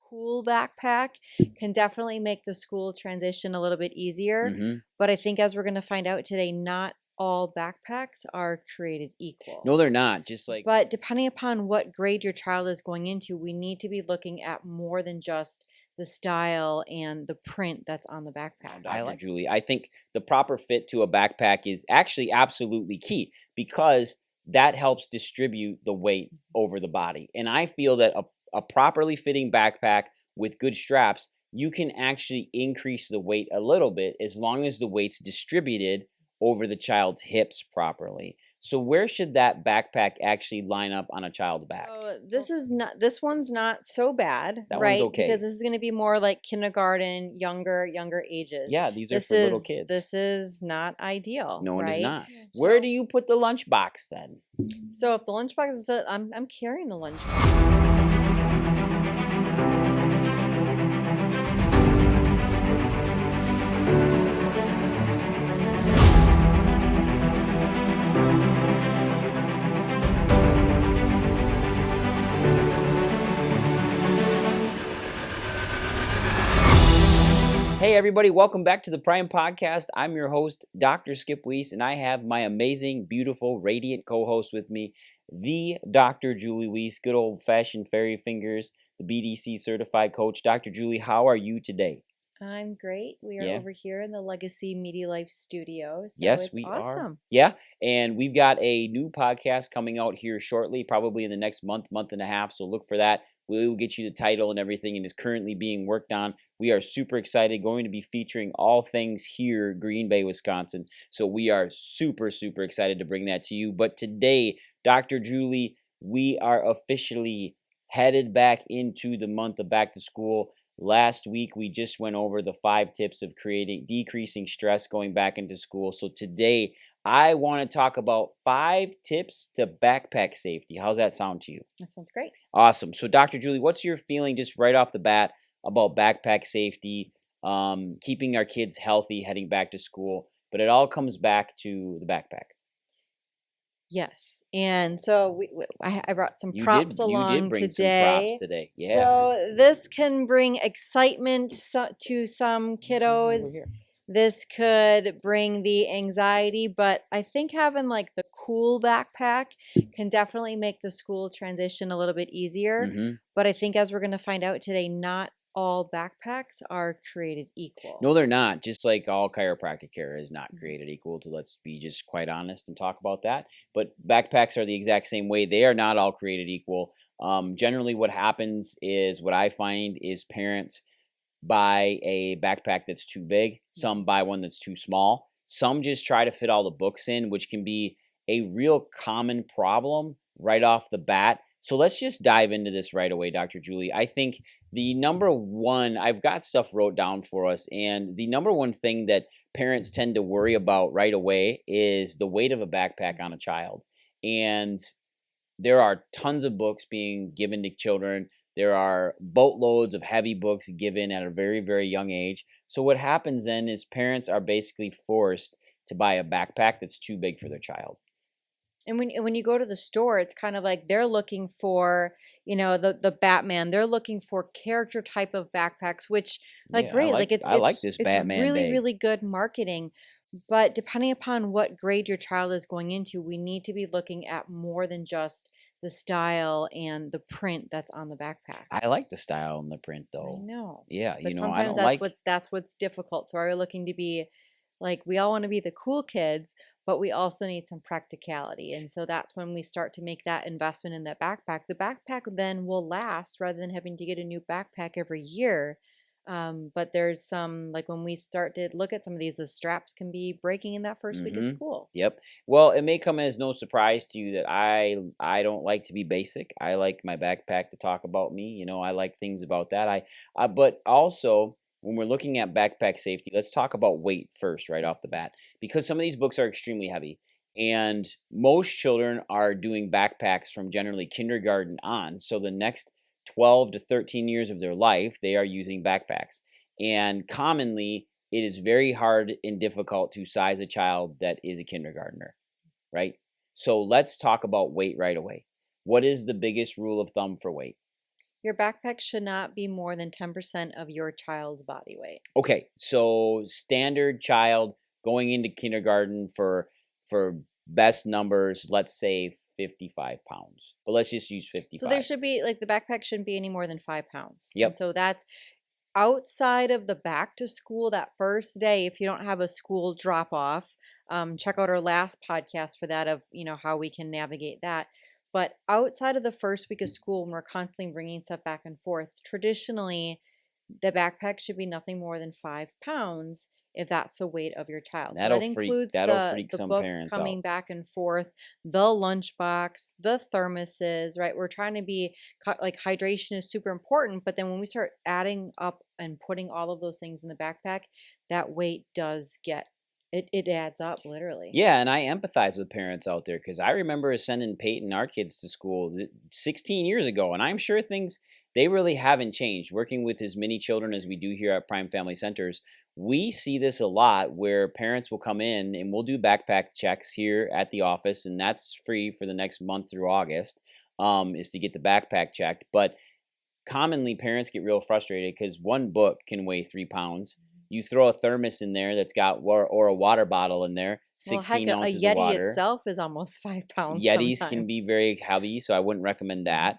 cool backpack can definitely make the school transition a little bit easier. Mm-hmm. But I think as we're going to find out today, not all backpacks are created equal. No, they're not. Just like, But depending upon what grade your child is going into, we need to be looking at more than just the style and the print that's on the backpack. Dr. Julie, I think the proper fit to a backpack is actually absolutely key because that helps distribute the weight over the body. And I feel that a properly fitting backpack with good straps, you can actually increase the weight a little bit as long as the weight's distributed over the child's hips properly. So where should that backpack actually line up on a child's back? So this one's not so bad, That one's right? okay. Because this is going to be more like kindergarten, younger ages. Yeah, these are This for little is kids. this is not ideal. No, it is right? not. Where do you put the lunchbox then? So if the lunchbox is fit, I'm carrying the lunchbox. Hey everybody, welcome back to the Prime Podcast. I'm your host, Dr. Skip Wyss, and I have my amazing, beautiful, radiant co-host with me, the Dr. Julie Wyss, good old-fashioned fairy fingers, the BDC certified coach. Dr. Julie, how are you today? I'm great. We are over here in the Legacy Media Life studios. So yes, we are. Yeah, and we've got a new podcast coming out here shortly, probably in the next month and a half, so look for that. We will get you the title and everything, and is currently being worked on. We are super excited, going to be featuring all things here, Green Bay, Wisconsin. So we are super, super excited to bring that to you. But today, Dr. Julie, we are officially headed back into the month of back to school. Last week, we just went over the 5 tips of decreasing stress going back into school. So today, I want to talk about 5 tips to backpack safety. How's that sound to you? That sounds great. Awesome. So, Dr. Julie, what's your feeling just right off the bat about backpack safety, keeping our kids healthy heading back to school? But it all comes back to the backpack. Yes, and so I brought some props along today. You did bring some props today. Yeah. So this can bring excitement to some kiddos. This could bring the anxiety, but I think having like the cool backpack can definitely make the school transition a little bit easier. Mm-hmm. But I think as we're going to find out today, not all backpacks are created equal. No, they're not. Just like all chiropractic care is not created equal, to let's be just quite honest and talk about that. But backpacks are the exact same way. They are not all created equal. Generally what happens is, what I find is, parents buy a backpack that's too big. Some buy one that's too small. Some just try to fit all the books in, which can be a real common problem right off the bat. So let's just dive into this right away, Dr. Julie. I think the number one, I've got stuff wrote down for us, and the number one thing that parents tend to worry about right away is the weight of a backpack on a child. And there are tons of books being given to children. There are boatloads of heavy books given at a very, very young age. So what happens then is parents are basically forced to buy a backpack that's too big for their child. And when you go to the store, it's kind of like they're looking for, the Batman. They're looking for character type of backpacks, which great. I like this Batman really, bag. really good marketing. But depending upon what grade your child is going into, we need to be looking at more than just the style and the print that's on the backpack. I like the style and the print, though. I know. Yeah, but sometimes that's what's difficult. So are we looking to be we all want to be the cool kids, but we also need some practicality. And so that's when we start to make that investment in that backpack. The backpack then will last rather than having to get a new backpack every year. But there's some, when we start to look at some of these, the straps can be breaking in that first week of school. Yep. Well, it may come as no surprise to you that I don't like to be basic. I like my backpack to talk about me. I like things about that. But also, when we're looking at backpack safety, let's talk about weight first right off the bat, because some of these books are extremely heavy. And most children are doing backpacks from generally kindergarten on. So the next 12 to 13 years of their life, they are using backpacks. And commonly, it is very hard and difficult to size a child that is a kindergartner, right? So let's talk about weight right away. What is the biggest rule of thumb for weight? Your backpack should not be more than 10% of your child's body weight. Okay, so standard child going into kindergarten for best numbers, let's say 55 pounds. But let's just use So there 55. should be like the backpack shouldn't be any more than 5 pounds. And Yep. so that's outside of the back to school that first day. If you don't have a school drop off, check out our last podcast for that of, how we can navigate that. But outside of the first week of school, when we're constantly bringing stuff back and forth, traditionally the backpack should be nothing more than 5 pounds if that's the weight of your child. So that includes That'll freak the some books parents out. coming back and forth, the lunchbox, the thermoses, right? We're trying to be like hydration is super important, but then when we start adding up and putting all of those things in the backpack, that weight does get it adds up literally. Yeah, and I empathize with parents out there because I remember sending Peyton, our kids, to school 16 years ago, and I'm sure things they really haven't changed. Working with as many children as we do here at Prime Family Centers, we see this a lot where parents will come in and we'll do backpack checks here at the office, and that's free for the next month through August, is to get the backpack checked. But commonly parents get real frustrated because one book can weigh 3 pounds. You throw a thermos in there that's got or a water bottle in there, Well, heck, 16 a ounces of Yeti water. itself is almost 5 pounds Yetis can be sometimes. very heavy, so I wouldn't recommend that.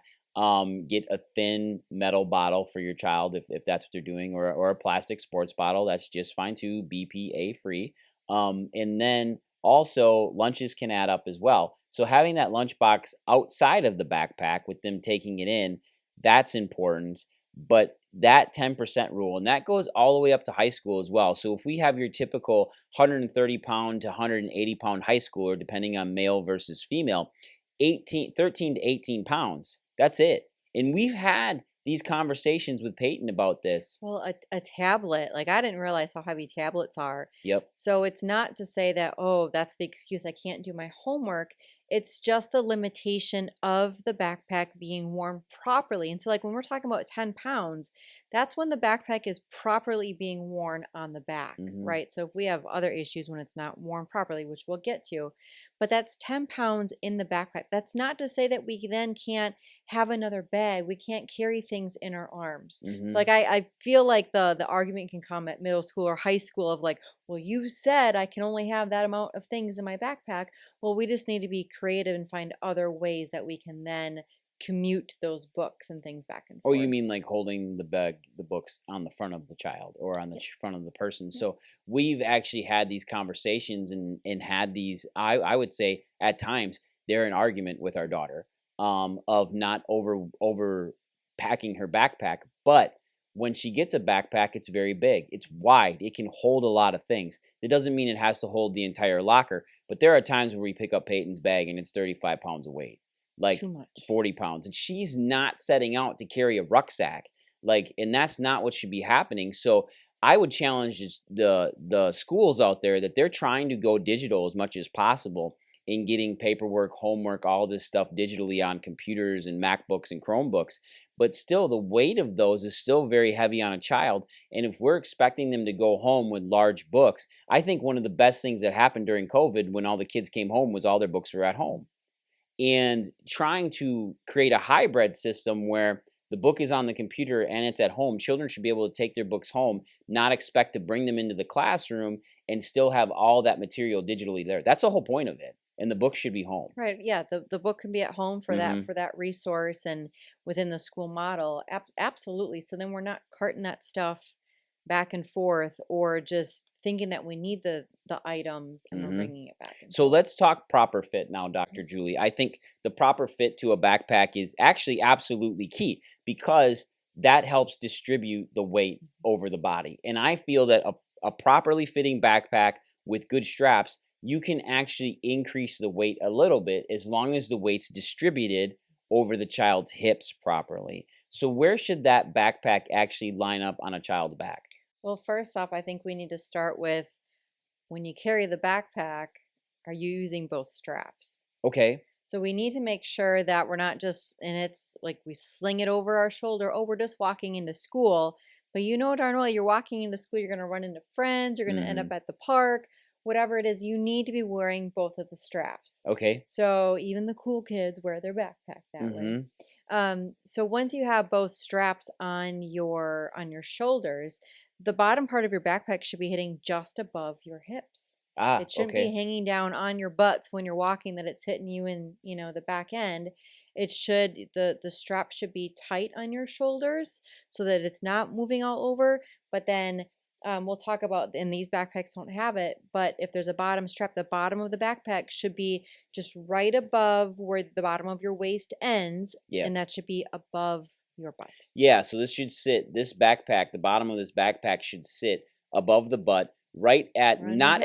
Get a thin metal bottle for your child if that's what they're doing, or a plastic sports bottle. That's just fine too, BPA free. And then also lunches can add up as well. So having that lunchbox outside of the backpack with them taking it in, that's important. But that 10% rule, and that goes all the way up to high school as well. So if we have your typical 130 pound to 180 pound high schooler, depending on male versus female, 13 to 18 pounds. That's it. And we've had these conversations with Peyton about this. Well, a tablet, like I didn't realize how heavy tablets are. Yep. So it's not to say that, oh, that's the excuse I can't do my homework. It's just the limitation of the backpack being worn properly. And so, like when we're talking about 10 pounds, that's when the backpack is properly being worn on the back, Hmm. right? So if we have other issues when it's not worn properly, which we'll get to, but that's 10 pounds in the backpack. That's not to say that we then can't have another bag. We can't carry things in our arms. So Hmm. like I feel like the argument can come at middle school or high school of like, well, you said I can only have that amount of things in my backpack. Well, we just need to be creative and find other ways that we can then commute those books and things back and Oh, you forth. mean like holding the books on the front of the child or on the Yeah. front of the person? Yeah. So we've actually had these conversations and had these. I would say at times they're an argument with our daughter, of not over packing her backpack, but when she gets a backpack, it's very big. It's wide. It can hold a lot of things. It doesn't mean it has to hold the entire locker, but there are times where we pick up Peyton's bag and it's 35 pounds of weight, like Too much. 40 pounds. And she's not setting out to carry a rucksack. Like, and that's not what should be happening. So I would challenge the schools out there that they're trying to go digital as much as possible in getting paperwork, homework, all this stuff digitally on computers and MacBooks and Chromebooks. But still, the weight of those is still very heavy on a child. And if we're expecting them to go home with large books, I think one of the best things that happened during COVID when all the kids came home was all their books were at home. And trying to create a hybrid system where the book is on the computer and it's at home, children should be able to take their books home, not expect to bring them into the classroom, and still have all that material digitally there. That's the whole point of it. And the book should be home. Right. Yeah. The book can be at home for that Hmm. for that resource and within the school model. Absolutely. So then we're not carting that stuff back and forth or just thinking that we need the items and then Hmm. bringing it back and So forth. let's talk proper fit now, Dr. Julie. I think the proper fit to a backpack is actually absolutely key because that helps distribute the weight over the body. And I feel that a properly fitting backpack with good straps, you can actually increase the weight a little bit as long as the weight's distributed over the child's hips properly. So where should that backpack actually line up on a child's back? Well, first off, I think we need to start with when you carry the backpack, are you using both straps? Okay. So we need to make sure that we're not just, and it's like we sling it over our shoulder. Oh, we're just walking into school. But you know darn well you're walking into school, you're going to run into friends, you're going to end up Hmm. at the park, whatever it is, you need to be wearing both of the straps. Okay. So even the cool kids wear their backpack that way. Hmm. So once you have both straps on your shoulders, the bottom part of your backpack should be hitting just above your hips. Ah, It shouldn't be okay. hanging down on your butts when you're walking that it's hitting you in, the back end. It should the strap should be tight on your shoulders so that it's not moving all over, but then we'll talk about, and these backpacks don't have it, but if there's a bottom strap, the bottom of the backpack should be just right above where the bottom of your waist ends, Yeah. and that should be above your butt. Yeah, so this backpack, the bottom of this backpack should sit above the butt, right at Around your hips. not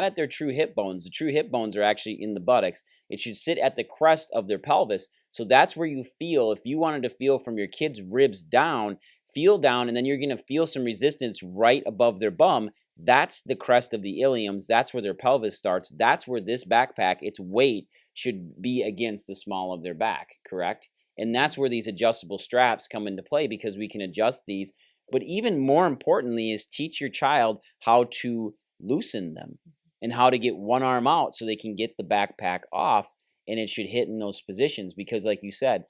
at their true hip bones. The true hip bones are actually in the buttocks. It should sit at the crest of their pelvis. So that's where you feel, if you wanted to feel from your kid's ribs down, feel down, and then you're going to feel some resistance right above their bum. That's the crest of the iliums. That's where their pelvis starts. That's where this backpack, its weight, should be against the small of their back, correct? And that's where these adjustable straps come into play, because we can adjust these. But even more importantly is teach your child how to loosen them and how to get one arm out so they can get the backpack off, and it should hit in those positions, because like you said,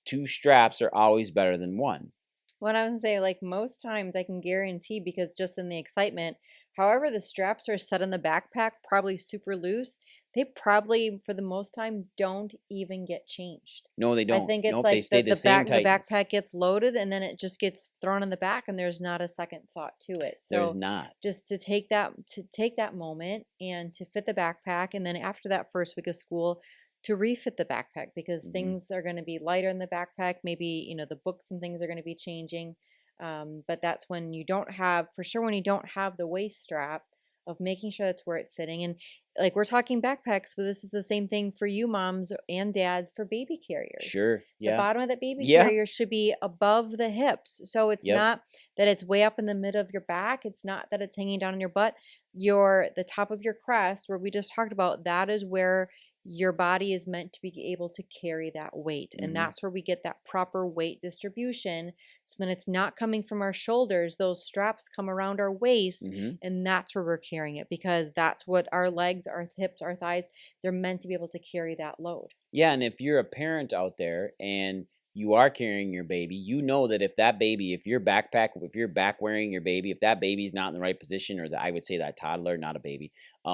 two straps are always better than one. What I was gonna say, like most times I can guarantee, because just in the excitement, however the straps are set in the backpack, probably super loose, they probably for the most time don't even get changed. No, they I don't. think it's Nope, they like stay the same the tightness. backpack gets loaded and then it just gets thrown in the back and there's not a second thought to it. There's So not. just to take that moment and to fit the backpack, and then after that first week of school to refit the backpack, because Hmm. things are going to be lighter in the backpack. Maybe, the books and things are going to be changing. But that's when you don't have, for sure, when you don't have the waist strap, of making sure that's where it's sitting. And like we're talking backpacks, but this is the same thing for you moms and dads for baby carriers. Sure. The Yeah. bottom of that baby Yeah. carrier should be above the hips. So it's Yep. not that it's way up in the middle of your back. It's not that it's hanging down on your butt. The top of your crest, where we just talked about, that is where your body is meant to be able to carry that weight. And Hmm. that's where we get that proper weight distribution. So then it's not coming from our shoulders. Those straps come around our waist, Hmm. and that's where we're carrying it, because that's what our legs, our hips, our thighs, they're meant to be able to carry that load. Yeah, and if you're a parent out there and you are carrying your baby, you know that if you're back wearing your baby, if that baby's not in the right position, or I would say that toddler, not a baby,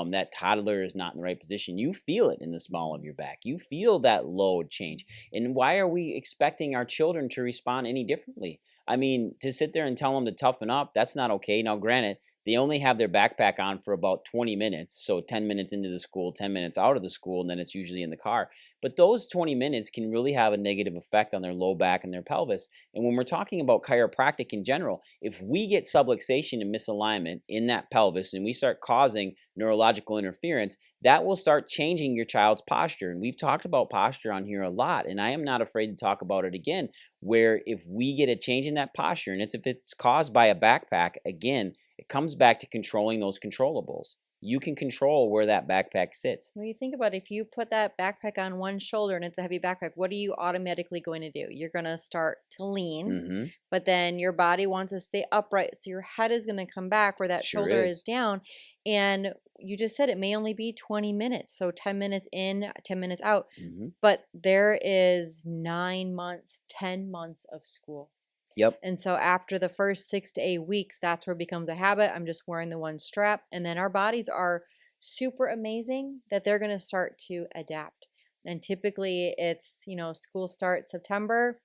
that toddler is not in the right position, you feel it in the small of your back. You feel that load change. And why are we expecting our children to respond any differently? I mean, to sit there and tell them to toughen up, that's not okay. Now, granted, they only have their backpack on for about 20 minutes. So 10 minutes into the school, 10 minutes out of the school, and then it's usually in the car. But those 20 minutes can really have a negative effect on their low back and their pelvis. And when we're talking about chiropractic in general, if we get subluxation and misalignment in that pelvis and we start causing neurological interference, that will start changing your child's posture. And we've talked about posture on here a lot, and I am not afraid to talk about it again, where if we get a change in that posture, and if it's caused by a backpack, again, it comes back to controlling those controllables. You can control where that backpack sits. When you think about it, if you put that backpack on one shoulder and it's a heavy backpack, what are you automatically going to do? You're going to start to lean, Mm-hmm. but then your body wants to stay upright. So your head is going to come back where that Sure shoulder is is. down. And you just said it may only be 20 minutes. So 10 minutes in, 10 minutes out. Mm-hmm. But there is 9 months, 10 months of school. Yep. And so after the first 6 to 8 weeks, that's where it becomes a habit. I'm just wearing the one strap. And then our bodies are super amazing that they're going to start to adapt. And typically it's, school starts September,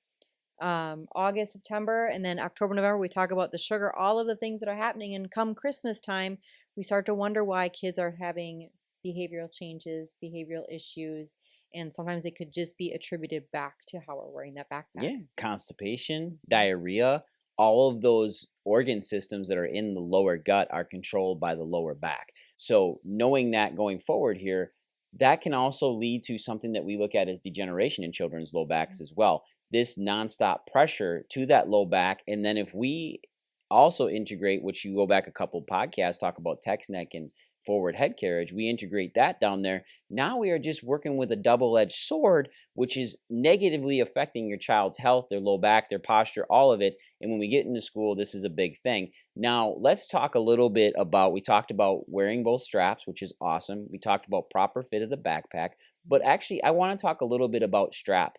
August, September, and then October, November, we talk about the sugar, all of the things that are happening. And come Christmas time, we start to wonder why kids are having behavioral changes, behavioral issues. And sometimes it could just be attributed back to how we're wearing that backpack. Yeah. Constipation, diarrhea, all of those organ systems that are in the lower gut are controlled by the lower back. So knowing that going forward here, that can also lead to something that we look at as degeneration in children's low backs as well. This nonstop pressure to that low back. And then if we also integrate, which you go back a couple podcasts, talk about text neck and forward head carriage, we integrate that down there. Now we are just working with a double-edged sword, which is negatively affecting your child's health, their low back, their posture, all of it. And when we get into school, this is a big thing. Now, let's talk a little bit about, we talked about wearing both straps, which is awesome. We talked about proper fit of the backpack, but actually I want to talk a little bit about strap.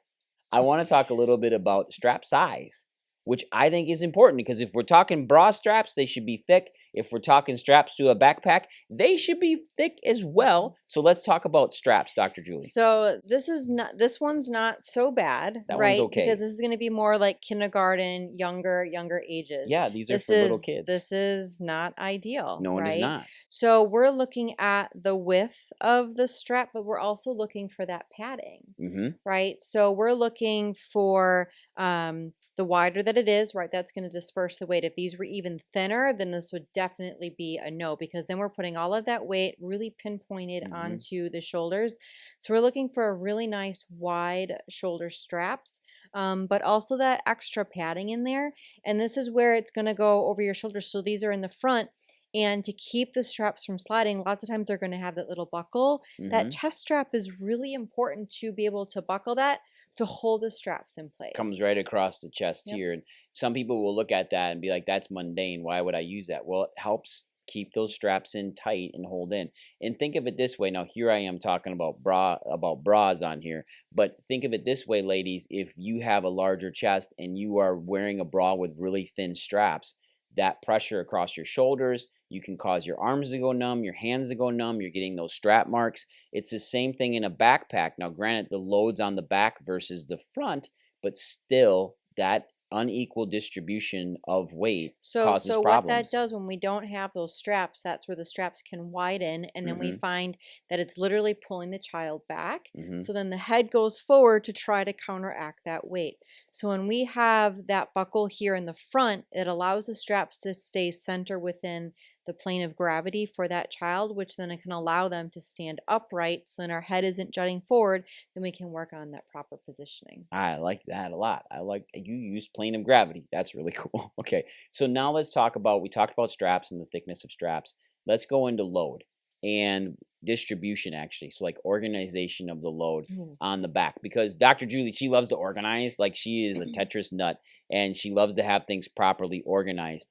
I want to talk a little bit about strap size, which I think is important because if we're talking bra straps, they should be thick. If we're talking straps to a backpack, they should be thick as well. So let's talk about straps, Dr. Julie. So this one's not so bad, That one's right? Because okay. this is going to be more like kindergarten, younger ages. Yeah, these are This for little is kids. this is not ideal, No, it is right? not. So we're looking at the width of the strap, but we're also looking for that padding, Mm-hmm. right? So we're looking for the wider that it is, right? That's going to disperse the weight. If these were even thinner, then this would definitely be a no, because then we're putting all of that weight really pinpointed Mm-hmm. onto the shoulders. So we're looking for a really nice wide shoulder straps, but also that extra padding in there. And this is where it's going to go over your shoulders. So these are in the front. And to keep the straps from sliding, lots of times they're going to have that little buckle. That Mm-hmm. chest strap is really important to be able to buckle that to hold the straps in Comes place. right across the chest Yep. here. And some people will look at that and be like, that's mundane. Why would I use that? Well, it helps keep those straps in tight and hold in. And think of it this way. Now, here I am talking about bras on here, but think of it this way, ladies. If you have a larger chest and you are wearing a bra with really thin straps, that pressure across your shoulders, you can cause your arms to go numb, your hands to go numb, you're getting those strap marks. It's the same thing in a backpack. Now, granted, the load's on the back versus the front, but still that unequal distribution of weight causes So what that problems. does when we don't have those straps, that's where the straps can widen, and then we Mm-hmm. find that it's literally pulling the child back. Mm-hmm. So then the head goes forward to try to counteract that weight. So when we have that buckle here in the front, it allows the straps to stay center within the plane of gravity for that child, which then it can allow them to stand upright. So then our head isn't jutting forward, then we can work on that proper positioning. I like that a lot. I like you use plane of gravity. That's really cool. Okay. So now let's talk about we talked about straps and the thickness of straps. Let's go into load and distribution actually. So like organization of the load Mm. on the back because Dr. Julie, she loves to organize like she is a Tetris nut and she loves to have things properly organized.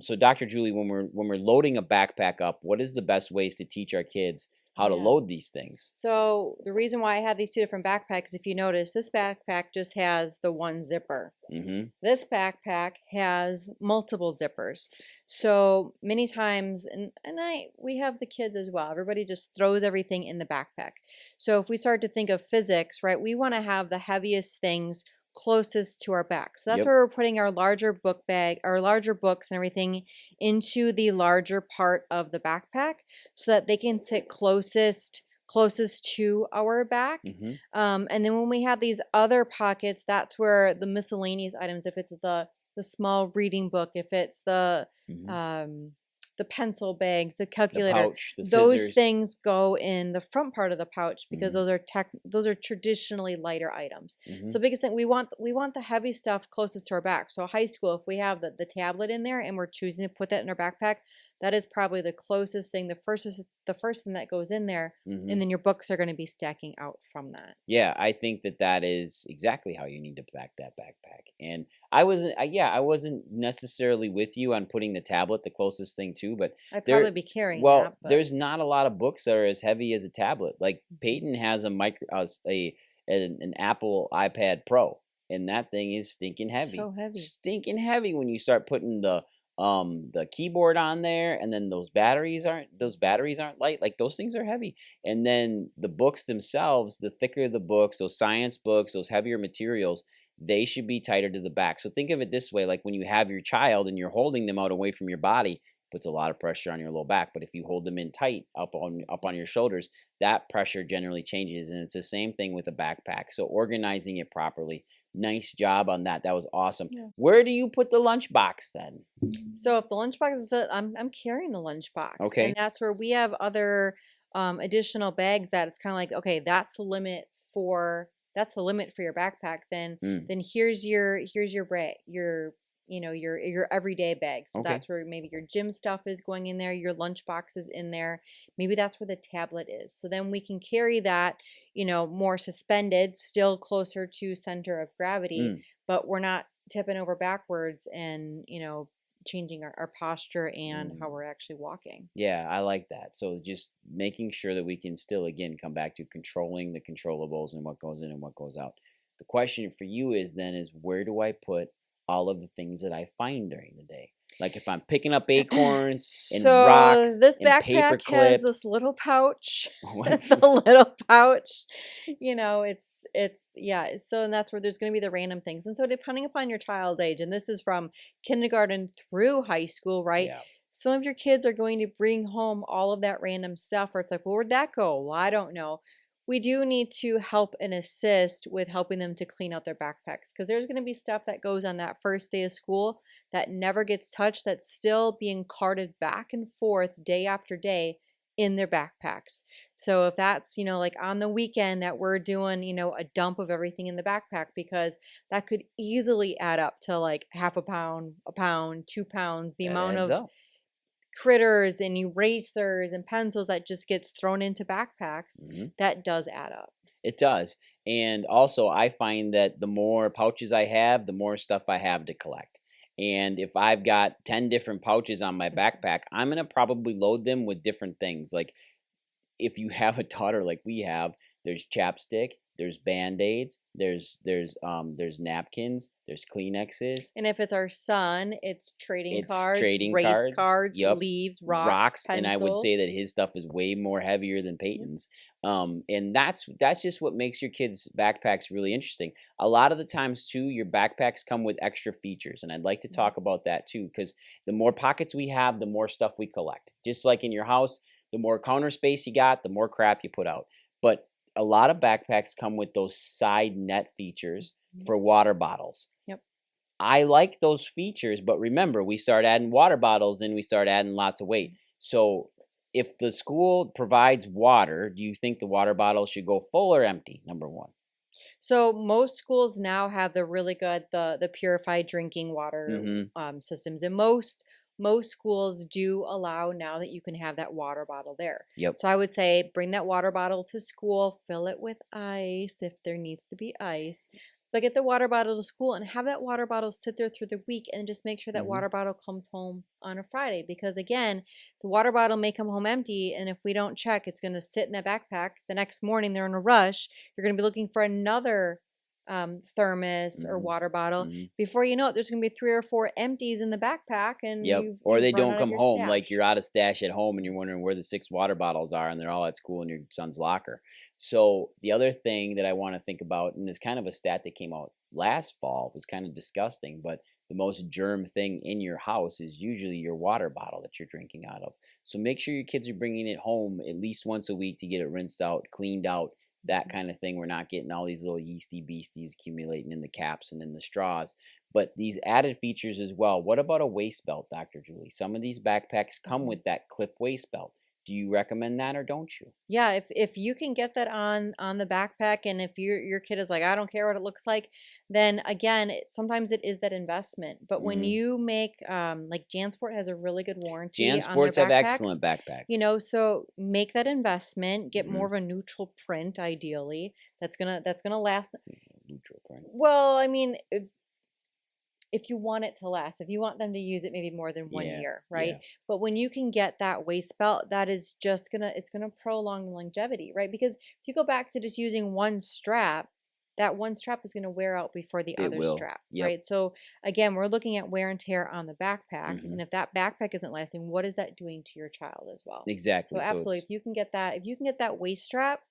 So Dr. Julie, when we're loading a backpack up, what is the best ways to teach our kids how to Yeah. load these things? So the reason why I have these two different backpacks, if you notice, this backpack just has the one zipper. Mm-hmm. This backpack has multiple zippers. So many times, we have the kids as well. Everybody just throws everything in the backpack. So if we start to think of physics, right, we want to have the heaviest things closest to our back. So that's Yep. where we're putting our larger book bag, our larger books and everything into the larger part of the backpack so that they can sit closest to our back. Mm-hmm. And then when we have these other pockets, that's where the miscellaneous items, if it's the small reading book, if it's Mm-hmm. the pencil bags, the The calculator, pouch, the those scissors. things go in the front part of the pouch because Mm-hmm. those are traditionally lighter items. Mm-hmm. So biggest thing, we want the heavy stuff closest to our back. So high school, if we have the tablet in there and we're choosing to put that in our backpack, that is probably the closest thing. The first thing that goes in there, Mm-hmm. and then your books are going to be stacking out from that. Yeah, I think that is exactly how you need to pack that backpack. And I wasn't necessarily with you on putting the tablet the closest thing to, but I'd there, probably be carrying well, that, but there's not a lot of books that are as heavy as a tablet. Like Peyton has an Apple iPad Pro, and that thing is so heavy. stinking heavy when you start putting the keyboard on there, and then those batteries aren't light. Like those things are heavy. And then the books themselves, the thicker the books, those science books, those heavier materials, they should be tighter to the back. So think of it this way, like when you have your child and you're holding them out away from your body, puts a lot of pressure on your low back. But if you hold them in tight up on your shoulders, that pressure generally changes. And it's the same thing with a backpack. So organizing it properly. Nice job on that. That was awesome. Yeah. Where do you put the lunchbox then? So if the lunchbox is fit, I'm carrying the lunchbox, Okay. and that's where we have other additional bags that it's kind of like, okay, that's the limit for your backpack. Then Mm, then here's your bag, your everyday bag. So okay. that's where maybe your gym stuff is going in there, your lunchbox is in there. Maybe that's where the tablet is. So then we can carry that, more suspended, still closer to center of gravity, Mm, but we're not tipping over backwards and, changing our posture and how mm. we're actually walking. Yeah, I like that. So just making sure that we can still, again, come back to controlling the controllables and what goes in and what goes out. The question for you is where do I put all of the things that I find during the day? Like if I'm picking up acorns and So rocks this and paper backpack has this clips, little pouch. what's The little pouch. It's yeah, so and that's where there's going to be the random things. And so depending upon your child's age, and this is from kindergarten through high school, right? yeah, Some of your kids are going to bring home all of that random stuff where it's like, well, where'd that go? Well, I don't know. We do need to help and assist with helping them to clean out their backpacks because there's going to be stuff that goes on that first day of school that never gets touched, that's still being carted back and forth day after day in their backpacks. So if that's, like on the weekend that we're doing, a dump of everything in the backpack, because that could easily add up to like half a pound, 2 pounds, the that amount adds of up. critters and erasers and pencils that just gets thrown into backpacks, Mhm. that does add up. It does. And also, I find that the more pouches I have, the more stuff I have to collect. And if I've got 10 different pouches on my backpack, I'm going to probably load them with different things. Like if you have a daughter like we have, there's chapstick, there's band-aids, there's napkins, there's Kleenexes, And if it's our son, it's trading it's cards, trading race cards, cards, yep, leaves, rocks, rocks, and I would pencils. say that his stuff is way more heavier than Yep. Peyton's. And that's just what makes your kids' backpacks really interesting. A lot of the times too, your backpacks come with extra features, and I'd like to talk about that too, because the more pockets we have, the more stuff we collect. Just like in your house, the more counter space you got, the more crap you put out. But a lot of backpacks come with those side net features Mhm. for water bottles. Yep. I like those features, but remember, we start adding water bottles and we start adding lots of weight. So, if the school provides water, do you think the water bottle should go full or empty? Number one. So most schools now have the really good the purified drinking water Mm-hmm. systems, and most schools do allow now that you can have that water bottle there. Yep. So I would say bring that water bottle to school, fill it with ice if there needs to be ice. But get the water bottle to school and have that water bottle sit there through the week and just make sure that Mm-hmm. water bottle comes home on a Friday. Because again, the water bottle may come home empty. And if we don't check, it's going to sit in that backpack. The next morning, they're in a rush. You're going to be looking for another thermos or Mm-hmm. water bottle. Mm-hmm. Before you know it, there's going to be 3 or 4 empties in the backpack, and Yep. you've Or you've they run don't out of come your home, like stash. you're out of stash at home and you're wondering where the 6 water bottles are, and they're all at school in your son's locker. So the other thing that I want to think about, and there's kind of a stat that came out last fall, was kind of disgusting, but the most germ thing in your house is usually your water bottle that you're drinking out of. So make sure your kids are bringing it home at least once a week to get it rinsed out, cleaned out, that kind of thing. We're not getting all these little yeasty beasties accumulating in the caps and in the straws. But these added features as well. What about a waist belt, Dr. Julie? Some of these backpacks come Mhm. with that clip waist belt. Do you recommend that or don't you? Yeah, if you can get that on the backpack, and if your kid is like, I don't care what it looks like, then again, sometimes it is that investment. But when Hmm. you make like JanSport has a really good warranty on their JanSports have backpacks, excellent backpacks. so make that investment, get more Hmm. of a neutral print ideally. That's gonna last. Neutral print. Well, I mean, if you want it to last, if you want them to use it maybe more than one Yeah, year, right? yeah. But when you can get that waist belt, that is just it's gonna prolong the longevity, right? Because if you go back to just using one strap, that one strap is gonna wear out before the It other will. strap, Yep. right? So again, we're looking at wear and tear on the backpack, Hmm. and if that backpack isn't lasting, what is that doing to your child as well? So Exactly. So absolutely, it's if you can get that waist strap,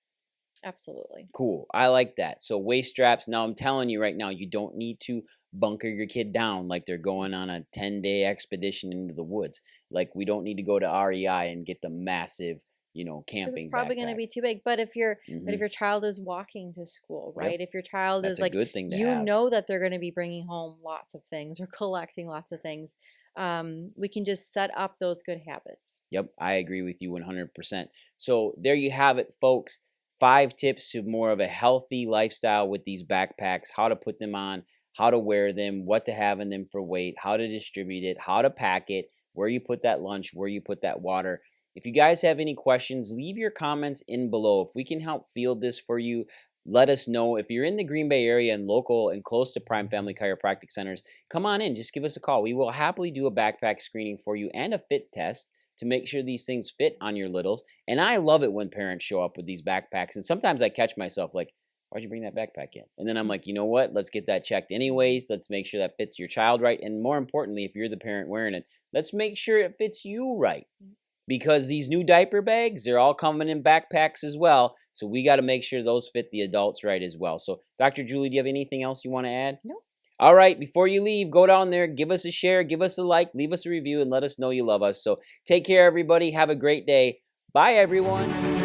absolutely. cool. I like that. So waist straps. Now I'm telling you right now, you don't need to bunker your kid down like they're going on a 10-day expedition into the woods. Like we don't need to go to REI and get the massive, Because it's camping probably going to backpack. be too big. But if Hmm. your child is walking to school, Yep. right? If your child That's is a like, good thing to you have. know that they're going to be bringing home lots of things or collecting lots of things, we can just set up those good habits. Yep, I agree with you 100%. So there you have it, folks. 5 tips to more of a healthy lifestyle with these backpacks, how to put them on, how to wear them, what to have in them for weight, how to distribute it, how to pack it, where you put that lunch, where you put that water. If you guys have any questions, leave your comments in below. If we can help field this for you, let us know. If you're in the Green Bay area and local and close to Prime Family Chiropractic Centers, come on in. Just give us a call. We will happily do a backpack screening for you and a fit test to make sure these things fit on your littles. And I love it when parents show up with these backpacks. And sometimes I catch myself like, why'd you bring that backpack in? And then I'm like, you know what? Let's get that checked anyways. Let's make sure that fits your child right. And more importantly, if you're the parent wearing it, let's make sure it fits you right. Because these new diaper bags, they're all coming in backpacks as well. So we got to make sure those fit the adults right as well. So Dr. Julie, do you have anything else you want to add? No. All right, before you leave, go down there, give us a share, give us a like, leave us a review, and let us know you love us. So take care, everybody. Have a great day. Bye, everyone.